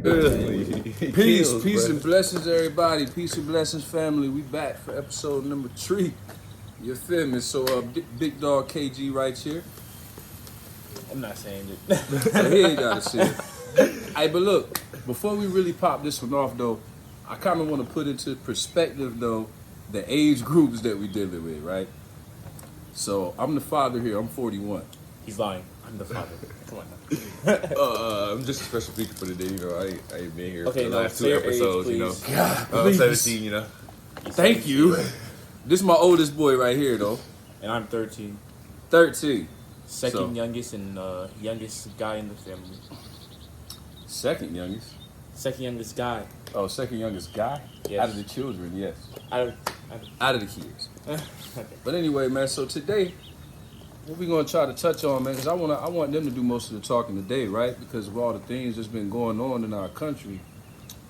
Peace and blessings, everybody. Peace and blessings, family. We back for episode number 3. You feel me? So, Big Dog KG right here. I'm not saying it. So he ain't gotta say it. Hey, but look, before we really pop this one off, though, I kind of want to put into perspective, though, the age groups that we dealing with, right? So, I'm the father here. I'm 41. He's lying. I'm the father. Come on now. I'm just a special feature for the day, you know. I ain't been here Okay, for the no, last say 2 your age, episodes, you know. please. God, I'm please. 17, you know. Thank you. This is my oldest boy right here, though. And I'm 13. 13. Second So- youngest and youngest guy in the family. Second youngest. Second youngest guy. Oh, second youngest guy? Yes. Out of the children, yes. I Out of the kids. okay. But anyway, man, so today, what we gonna try to touch on, man, because I want them to do most of the talking today, right? Because of all the things that's been going on in our country.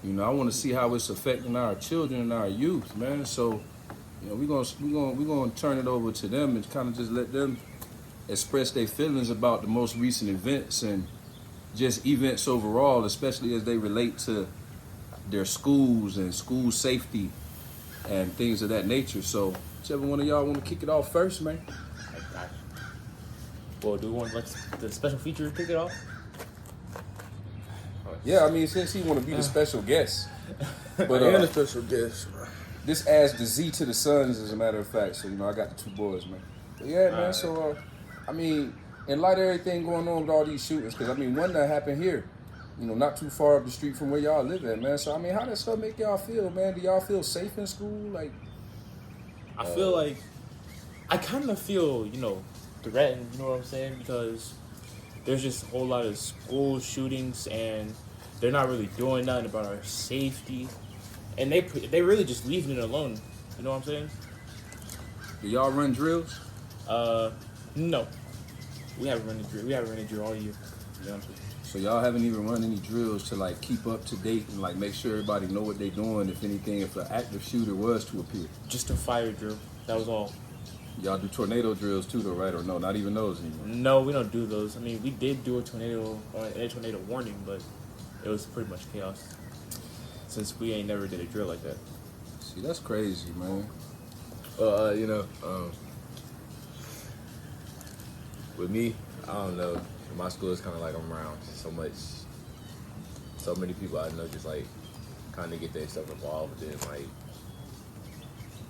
You know, I want to see how it's affecting our children and our youth, man. So, you know, we're gonna turn it over to them and kind of just let them express their feelings about the most recent events and just events overall, especially as they relate to their schools and school safety and things of that nature. So, whichever one of y'all want to kick it off first, man. Well, do we want like the special feature to kick it off? Yeah, I mean, since he want to be the special guest, but I am a special guest. this adds the Z to the sons, as a matter of fact. So, you know, I got the 2 boys, man. But yeah, man. So, I mean, in light of everything going on with all these shootings, because I mean, one that happened here, you know, not too far up the street from where y'all live at, man. So, I mean, how that stuff make y'all feel, man? Do y'all feel safe in school? Like, I feel like I kind of feel, you know, threatened, you know what I'm saying? Because there's just a whole lot of school shootings and they're not really doing nothing about our safety. And they really just leaving it alone. You know what I'm saying? do y'all run drills? No. We haven't run a drill. We haven't run a drill all year. To be honest with you. So y'all haven't even run any drills to like keep up to date and like make sure everybody know what they're doing. If anything, if an active shooter was to appear, Just a fire drill. That was all. y'all do tornado drills too, though, right? Or no, not even those anymore. No, we don't do those. I mean, we did do a tornado warning, but it was pretty much chaos. Since we ain't never did a drill like that. See, that's crazy, man. You know, with me, I don't know. In my school, it's kind of like I'm around so many people I know just like kind of get their stuff involved in like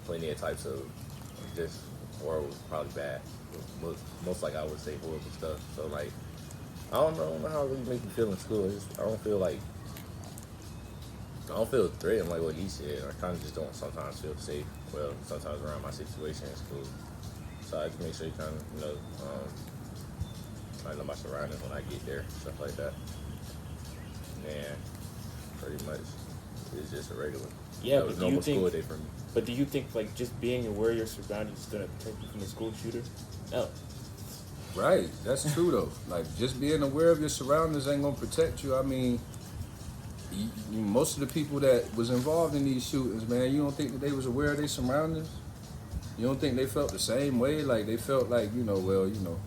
plenty of types of just horrible, probably bad, most like I would say horrible stuff. So like, I don't know how it really makes me feel in school. I don't feel threatened like what he said. I kind of just don't sometimes feel safe. Well, sometimes around my situation in school. So I just make sure you kind of, you know, I know my surroundings when I get there, stuff like that. And pretty much, it's just a regular. Yeah, it was but do you normal school think? day for me. But do you think like just being aware of your surroundings is gonna protect you from the school shooter? No. Right, that's true though. Like just being aware of your surroundings ain't gonna protect you. I mean, most of the people that was involved in these shootings, man, you don't think that they was aware of their surroundings? You don't think they felt the same way? Like they felt like, you know, well, you know,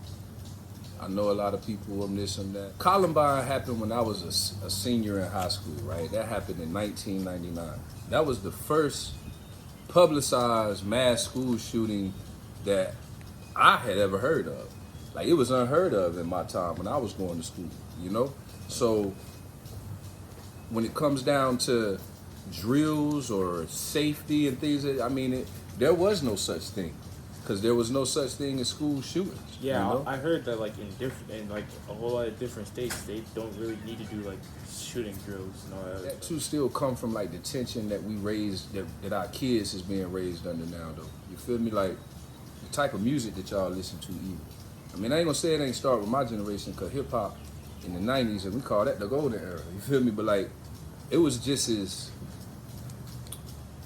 I know a lot of people on this and that. Columbine happened when I was a senior in high school, right? That happened in 1999. That was the first publicized mass school shooting that I had ever heard of. Like it was unheard of in my time when I was going to school, you know? So when it comes down to drills or safety and things, I mean, there was no such thing. Because there was no such thing as school shootings. Yeah, you know? I heard that like in like a whole lot of different states, they don't really need to do like shooting drills and all that. That too still come from like the tension that we raised, that our kids is being raised under now though. You feel me? Like the type of music that y'all listen to even. I mean, I ain't gonna say it ain't start with my generation, because hip hop in the 90s, and we call that the golden era. You feel me? But like, it was just as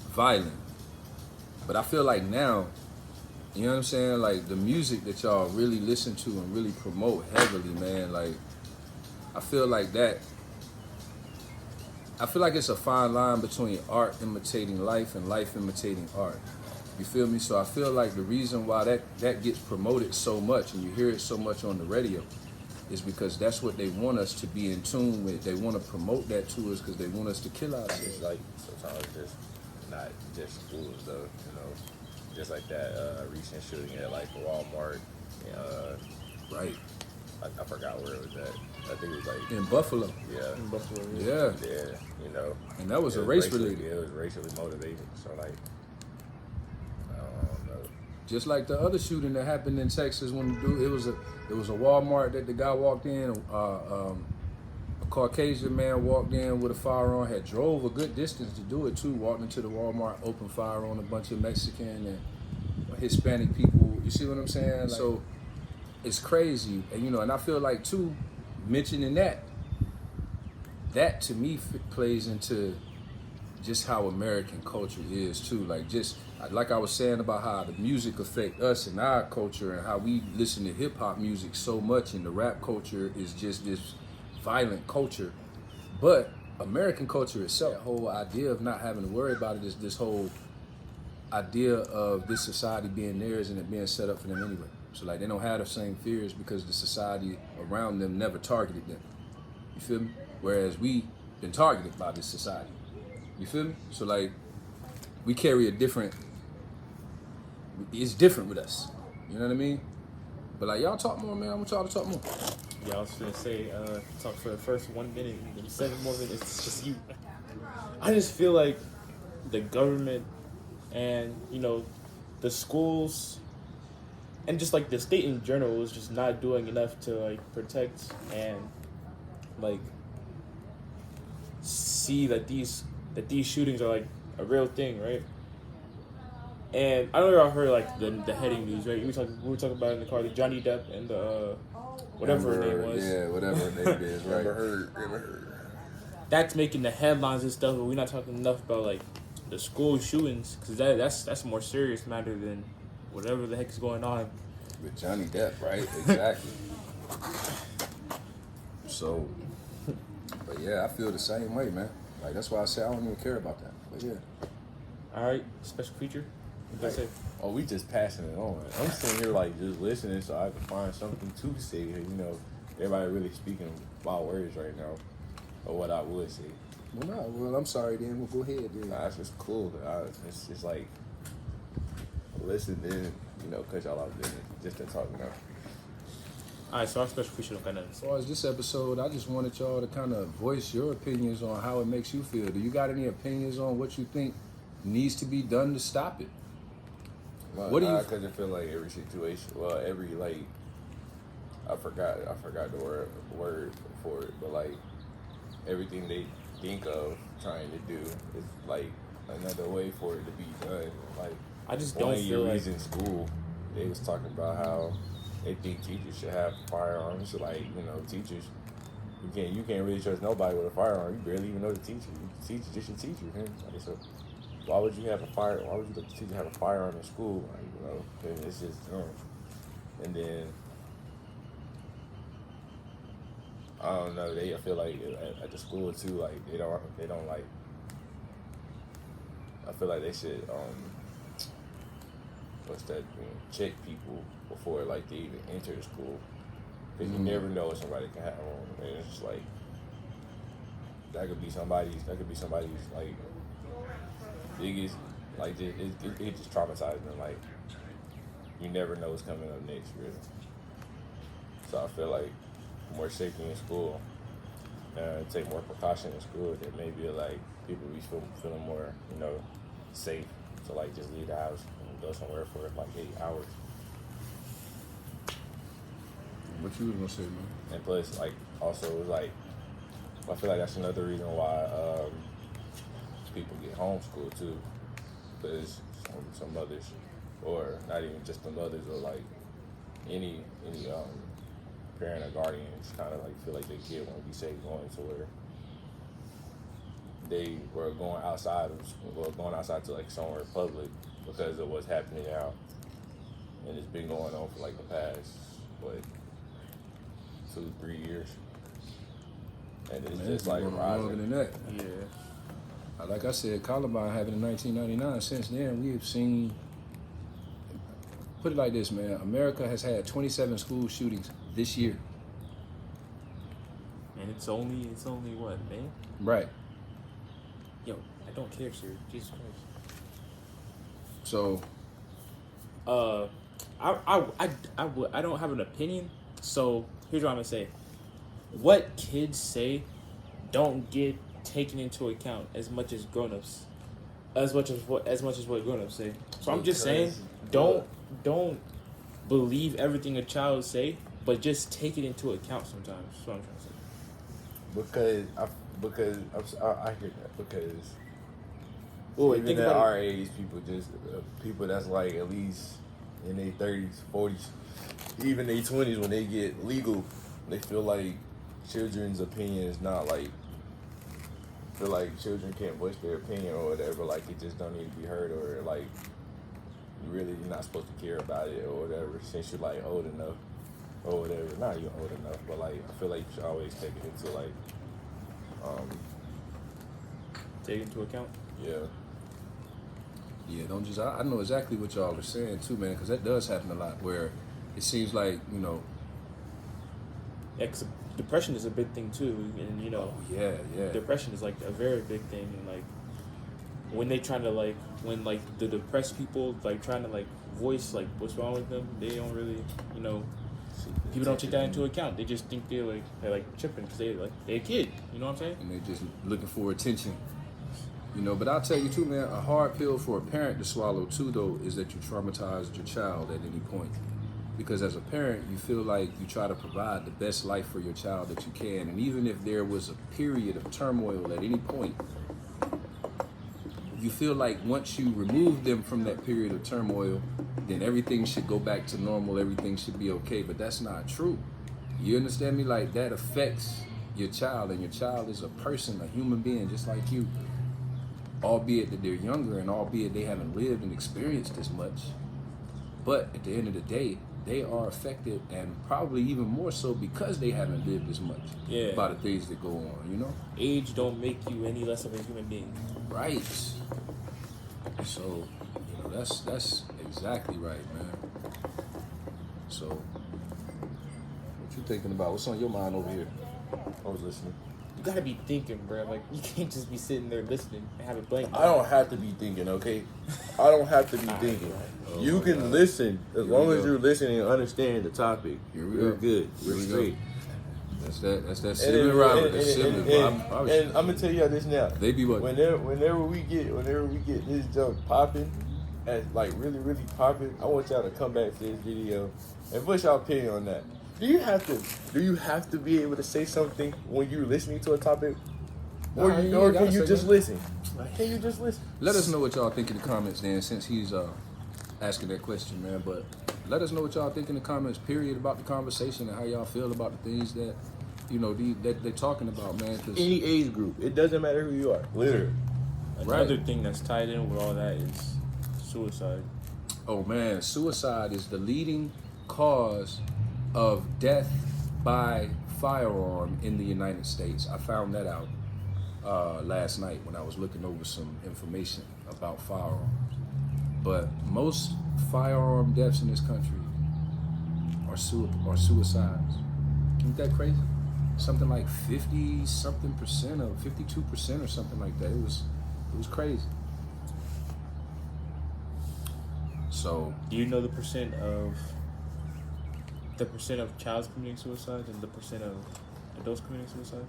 violent. But I feel like now, you know what I'm saying? Like the music that y'all really listen to and really promote heavily, man. Like I feel like it's a fine line between art imitating life and life imitating art. You feel me? So I feel like the reason why that gets promoted so much and you hear it so much on the radio is because that's what they want us to be in tune with. They want to promote that to us because they want us to kill It's ourselves. like sometimes just not just schools though, just like that recent shooting at like Walmart. Right. I forgot where it was at. I think it was like In Buffalo. yeah, In Buffalo. Yeah. And that was it a race racially- related. It was racially motivated. So like, I don't know. Just like the other shooting that happened in Texas when it was a Walmart that the guy walked in. A Caucasian man walked in with a firearm, had drove a good distance to do it too. Walked into the Walmart, opened fire on a bunch of Mexican and Hispanic people. You see what I'm saying? Like, so it's crazy, and and I feel like too, mentioning that to me plays into just how American culture is too. Like I was saying about how the music affect us and our culture and how we listen to hip hop music so much, and the rap culture is just this violent culture. But American culture itself, the whole idea of not having to worry about it is this whole idea of this society being theirs and it being set up for them anyway. So like they don't have the same fears because the society around them never targeted them. You feel me? Whereas we been targeted by this society. You feel me? So like we carry it's different with us. You know what I mean? But like y'all talk more, man. I want y'all to talk more. Yeah, I was gonna say, talk for the first 1 minute, and 7 more minutes, it's just you. I just feel like the government and, the schools and just like the state in general is just not doing enough to like protect and like see that these shootings are like a real thing, right? And I don't know if y'all heard like the heading news, right? We were talking about it in the car, the Johnny Depp and the whatever her name was. Yeah, whatever her name is, right? Never heard. That's making the headlines and stuff, but we're not talking enough about like the school shootings, because that's a more serious matter than whatever the heck is going on. With Johnny Depp, right? Exactly. So, but yeah, I feel the same way, man. Like that's why I say I don't even care about that. But yeah. All right, special feature. What did I say? Oh, we just passing it on. I'm sitting here like just listening so I can find something to say. Everybody really speaking my words right now, or what I would say. Well, no. Well, I'm sorry, then. We'll go ahead, then. Nah, it's just cool. It's just like listen, then cut y'all out then just to talk now. All right, so our special feature kind of. As far as this episode, I just wanted y'all to kind of voice your opinions on how it makes you feel. Do you got any opinions on what you think needs to be done to stop it? Well, What do you? Because I feel like every situation, every like, I forgot the word for it, but like everything they think of trying to do is like another way for it to be done. Like I just one don't of feel your like reasons in school, they was talking about how they think teachers should have firearms. Like teachers, you can't really trust nobody with a firearm. You barely even know the teacher. The teacher just your teacher. Like, so why would you let the teacher have a firearm in school? Like, and it's just and then I don't know. I feel like at the school too. Like they don't like. I feel like they should check people before like they even enter the school, because you never know what somebody can have on, and it's just like that could be somebody's like biggest, like it just traumatized them. Like you never know what's coming up next, really. So I feel like more safety in school, take more precaution in school, that maybe like people be feeling more, safe to like just leave the house and go somewhere for like 8 hours. What you was gonna say, man? And plus, like, also it was like, I feel like that's another reason why people get homeschooled too, because some mothers, or not even just the mothers, or like any parent or guardian just kind of like feel like their kid won't be safe going to where they were going outside to like somewhere public because of what's happening now, and it's been going on for like the past 2-3 years, and it's just like longer rising. than that. Yeah. Like I said, Columbine happened in 1999. Since then, we have seen. Put it like this, man. America has had 27 school shootings this year. And it's only what, man? Right. Yo, I don't care, sir. Jesus Christ. So I don't have an opinion. So here's what I'm gonna say. What kids say don't get taken into account as much as grown-ups, as much as what grown-ups say. So I'm just saying, don't believe everything a child say, but just take it into account sometimes. That's what I'm trying to say. I hear that because Well, even think at about our age, people that's like at least in their 30s, 40s, even their 20s, when they get legal, they feel like children's opinion is not like, feel like children can't voice their opinion or whatever, like it just don't need to be heard, or like you're not supposed to care about it or whatever, since you're like old enough or whatever. Not even old enough, but like I feel like you should always take it into like Take it into account. yeah. yeah, don't just. I know exactly what y'all are saying too, man, because that does happen a lot. Where it seems like Yeah, 'cause depression is a big thing too, and oh yeah, depression is like a very big thing, and like when they trying to like when like the depressed people like trying to like voice like what's wrong with them, they don't really people don't take that into account. They just think they're like tripping because they're a kid. You know what I'm saying? and they're just looking for attention. But I'll tell you too, man, a hard pill for a parent to swallow too, though, is that you traumatized your child at any point. Because as a parent, you feel like you try to provide the best life for your child that you can. And even if there was a period of turmoil at any point, you feel like once you remove them from that period of turmoil, then everything should go back to normal, everything should be okay. But that's not true. You understand me? Like, that affects your child, and your child is a person, a human being, just like you. Albeit that they're younger and albeit they haven't lived and experienced as much. But at the end of the day, they are affected, and probably even more so because they haven't lived as much by the things that go on, Age don't make you any less of a human being. Right. So, that's exactly right, man. So, what you thinking about? What's on your mind over here? I was listening. You gotta be thinking, bro. Like, you can't just be sitting there listening and have it blank. I don't have to be thinking, okay? I don't have to be thinking. Oh, You can God. listen as Here long we as go. you're listening and understanding the topic. Here we We're go. good. Here We're we go. straight. That's that sibling rivalry. That's sibling. And I'm gonna tell you this now. They be what? Whenever we get this jump popping, and like really, really popping, I want y'all to come back to this video and put y'all opinion on that. Do you have to be able to say something when you're listening to a topic? Or Nah, you or ain't can gotta you say just nothing. listen? Can you just listen? Let us know what y'all think in the comments then, since he's asking that question, man. But let us know what y'all think in the comments, period, about the conversation and how y'all feel about the things that, that they're talking about, man. 'Cause Any age group, it doesn't matter who you are. Literally. Another thing that's tied in with all that is suicide. oh, man, suicide is the leading cause of death by firearm in the United States. I found that out last night when I was looking over some information about firearms. But most firearm deaths in this country are suicides. Isn't that crazy? Something like 50-something% or 52% or something like that. It was crazy. So Do you know the percent of childs committing suicide and the percent of adults committing suicide?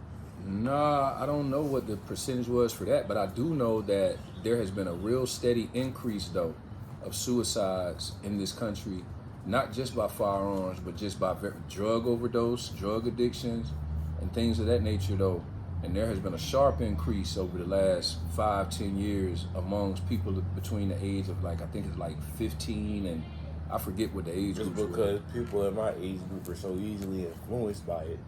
nah, I don't know what the percentage was for that, but I do know that there has been a real steady increase though of suicides in this country, not just by firearms, but just by drug overdose, drug addictions, and things of that nature though. And there has been a sharp increase over the last 5-10 years amongst people between the age of I think it's 15 and I forget what the age Just groups because were. people in my age group are so easily influenced by it.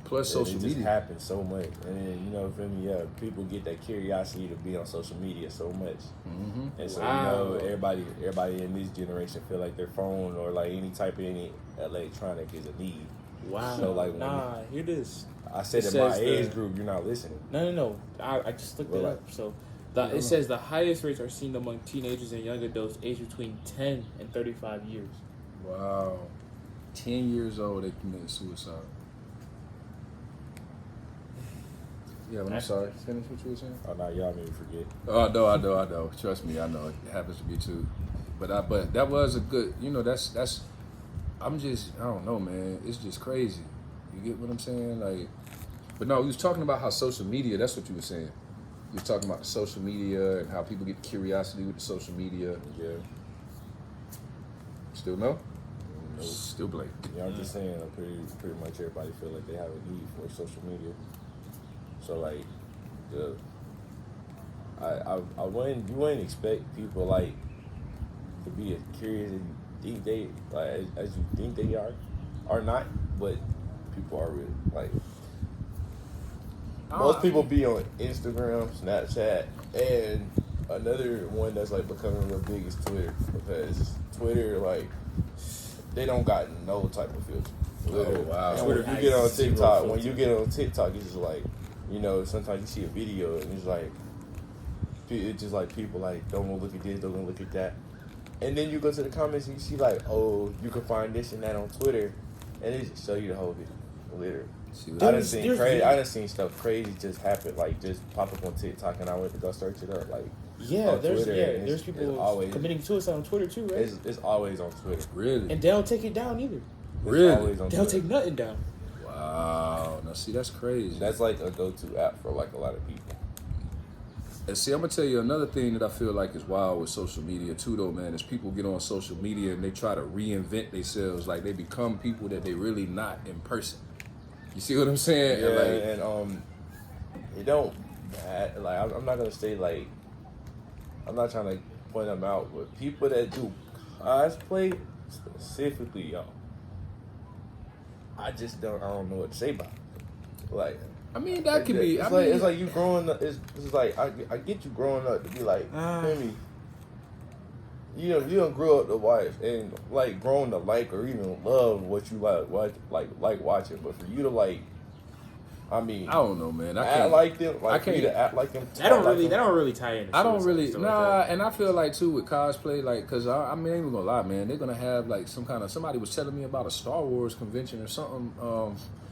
Plus It social just media. happens so much. And then, feel me? Yeah, people get that curiosity to be on social media so much. Mm-hmm. And so, Wow. everybody in this generation feel like their phone or any type of any electronic is a need. Wow. So, like, when here it is. I said It in my says age the- group, you're not listening. No. I just looked it Well, up. So it says the highest rates are seen among teenagers and young adults aged between 10 and 35 years. Wow. 10 years old, they committed suicide. Yeah, I'm sorry. Finish what you were saying. Oh, no, y'all made me forget. Oh, I know. Trust me, I know. It happens to me too. But that was a good, that's, I don't know, man. It's just crazy. You get what I'm saying? Like, but no, we was talking about how social media, that's what you were saying. You was talking about the social media and how people get curiosity with the social media. Yeah. Still no? Nope. Still blank. Yeah, I'm just saying, pretty much everybody feel like they have a need for social media. So like, I wouldn't, you wouldn't expect people like to be as curious as you think they like as you think they are not, but people are really like. Most people be on Instagram, Snapchat, and another one that's like becoming real big is Twitter, because Twitter, like, they don't got no type of filter. Oh, wow. And when you get on TikTok, it's just like, sometimes you see a video and it's just like people like, don't want to look at this, don't want to look at that. And then you go to the comments and you see like, oh, you can find this and that on Twitter, and it just show you the whole video, literally. I done seen stuff crazy just happen, like just pop up on TikTok, and I went to go search it up, like. Yeah, Twitter, there's people committing suicide on Twitter too, right? It's always on Twitter. Really? And they don't take it down either. Really? It's always on They don't Twitter. take nothing down. Wow. Now see, that's crazy. That's like a go-to app for like a lot of people. And see, I'm gonna tell you another thing that I feel like is wild with social media too, though, man. Is people get on social media and they try to reinvent themselves, like they become people that they really not in person. You see what I'm saying? Yeah, and it don't like I'm not gonna say like I'm not trying to point them out, but people that do cosplay specifically, yo, I don't know what to say about it. Like, I mean, that could be. It's like you growing up. It's like I get you growing up to be like, feel me. You don't grow up to watch and like growing to like or even love what you like watching, but for you to like, I mean, I don't know, man. I act can't like them. Like I for you can't. to act like them. That don't really tie in. I don't really, stuff nah, like that. and I feel like too with cosplay, like, cause I mean, I ain't even gonna lie, man, they're gonna have like somebody was telling me about a Star Wars convention or something,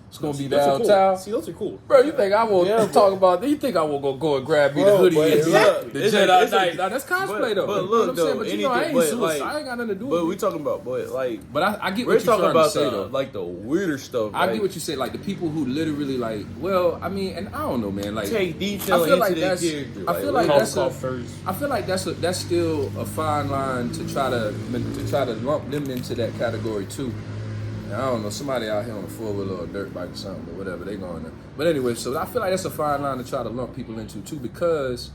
it's gonna be Those are cool. downtown. See, those are cool. Bro, you think I will talk about, you think I will go and grab me the hoodie but and look, the it's Jedi like- Knight? Now that's cosplay though. But You know what look I'm saying? though, But anything, I ain't but suicide. like, I ain't got nothing to do but with we it. talking about, but like, But I get we're what you're talking trying to about say the though. like the weirder stuff. I like, get what you say, like the people who literally like, well, I mean, and I don't know, man, like take detail I feel into like their that's, character. I feel like Call that's first. I feel like that's still a fine line to try to lump them into that category too. And I don't know, somebody out here on a 4-wheeler or a dirt bike or something, but whatever, they going there. But anyway, so I feel like that's a fine line to try to lump people into too, because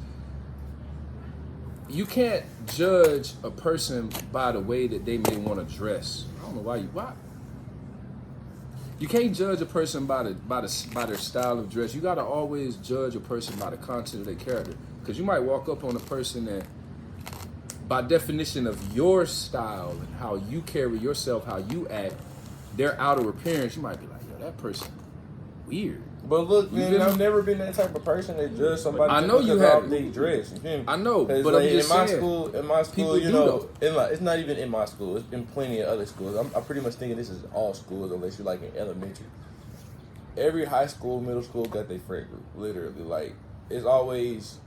you can't judge a person by the way that they may want to dress. I don't know why. You can't judge a person by their style of dress. You gotta always judge a person by the content of their character. Because you might walk up on a person that, by definition of your style and how you carry yourself, how you act, their outer appearance, you might be like, yo, that person weird. But look, You man, feel me? I've never been that type of person that judge somebody. I just know you because of how haven't. they dress. You feel me? I know, 'Cause, but like, I'm just in my saying, school, people you do, know, it's not even in my school. It's in plenty of other schools. I'm pretty much thinking this is all schools, unless you're like in elementary. Every high school, middle school got their friend group. Literally, like it's always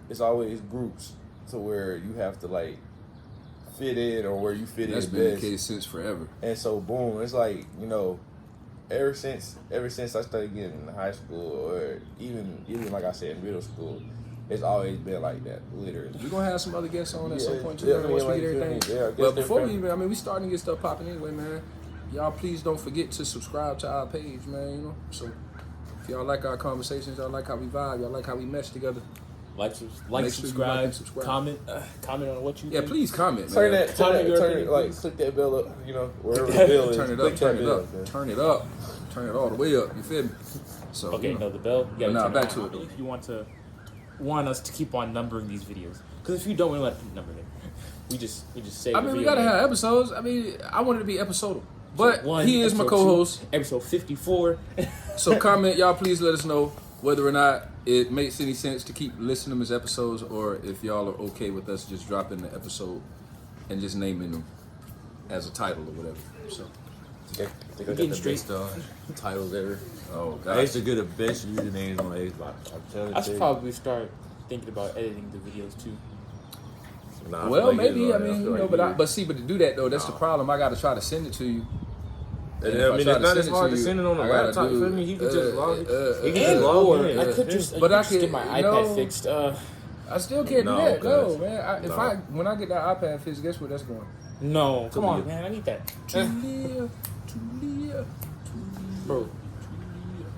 groups to where you have to like fit in or where you fit That's in been best. the case since forever. And so boom, it's like, ever since I started getting in high school or even like I said in middle school, it's always been like that, literally. We're gonna have some other guests on at Yeah, some point too, yeah, man, once we like, get everything. yeah, I guess But before we different. even, I mean, we starting to get stuff popping anyway, man. Y'all please don't forget to subscribe to our page, man, So if y'all like our conversations, y'all like how we vibe, y'all like how we mesh together. Like, Make sure you like subscribe, and subscribe. comment on what you Yeah, think. please comment, man. Turn it, opinion, like please. click that bell up, wherever the bell is. Turn it click up, turn that it bell, up, man. turn it up, turn it all the way up. You feel me? So Okay, no, the bell. You gotta Nah, turn it back on to it. if you want us to keep on numbering these videos. Because if you don't, we don't let them number them. We just say. I mean, we gotta have episodes. I mean, I wanted to be episodal, but One, he is my episode co-host. 2, episode 54. So comment, y'all. Please let us know whether or not it makes any sense to keep listening to his episodes, or if y'all are okay with us just dropping the episode and just naming them as a title or whatever. So I think I got getting the straight. best titles ever. Oh I used god. to get the best usernames on Xbox. I'm telling I should you. probably start thinking about editing the videos too. Nah, I feel Well, like maybe it's, I I mean, feel you like know, but you- to do that though, that's the No. problem. I got to try to send it to you. And if I mean, try it's not as send hard to you, send it on the I gotta laptop. do, Feel me? He could just log. He could And just log or in. I could just, But I just get could- my you know- iPad fixed. I still can't No, do that. No, cuz. man. No. When I get that iPad fixed, guess where that's going? No, come be on, good. man. I need that. To live, Bro,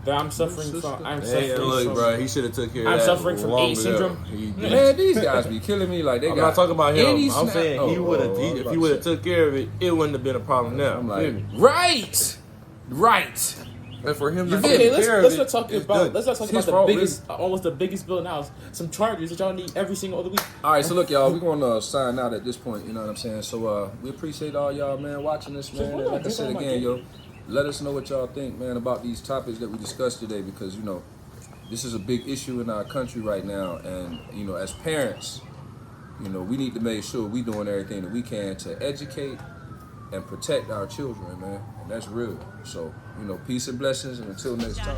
that I'm suffering from. I'm Hey, suffering look, from. bro, he should have took care of I'm that. suffering from long A ago. syndrome. He- Man, these guys be killing me like they I'm got. not talking about him. any I'm snap- saying he Oh, would have. oh, I was If about he to would have say. took care of it, it wouldn't have been a problem now. I'm Feel like, me? right. And for him, You to feel take me? Okay, let's care of let's it, not talk it's about good. let's not talk It's about his the fault, biggest, almost the biggest bill now. Some chargers that y'all need every single other week. All right, so look, y'all, we're gonna sign out at this point. You know what I'm saying? So we appreciate all y'all, man, watching this, man. why And not like I drink said on my again, dick? yo, let us know what y'all think, man, about these topics that we discussed today, because you know, this is a big issue in our country right now, and you know, as parents, you know, we need to make sure we doing everything that we can to educate and protect our children, man, and that's real. So you know, peace and blessings, and until next time.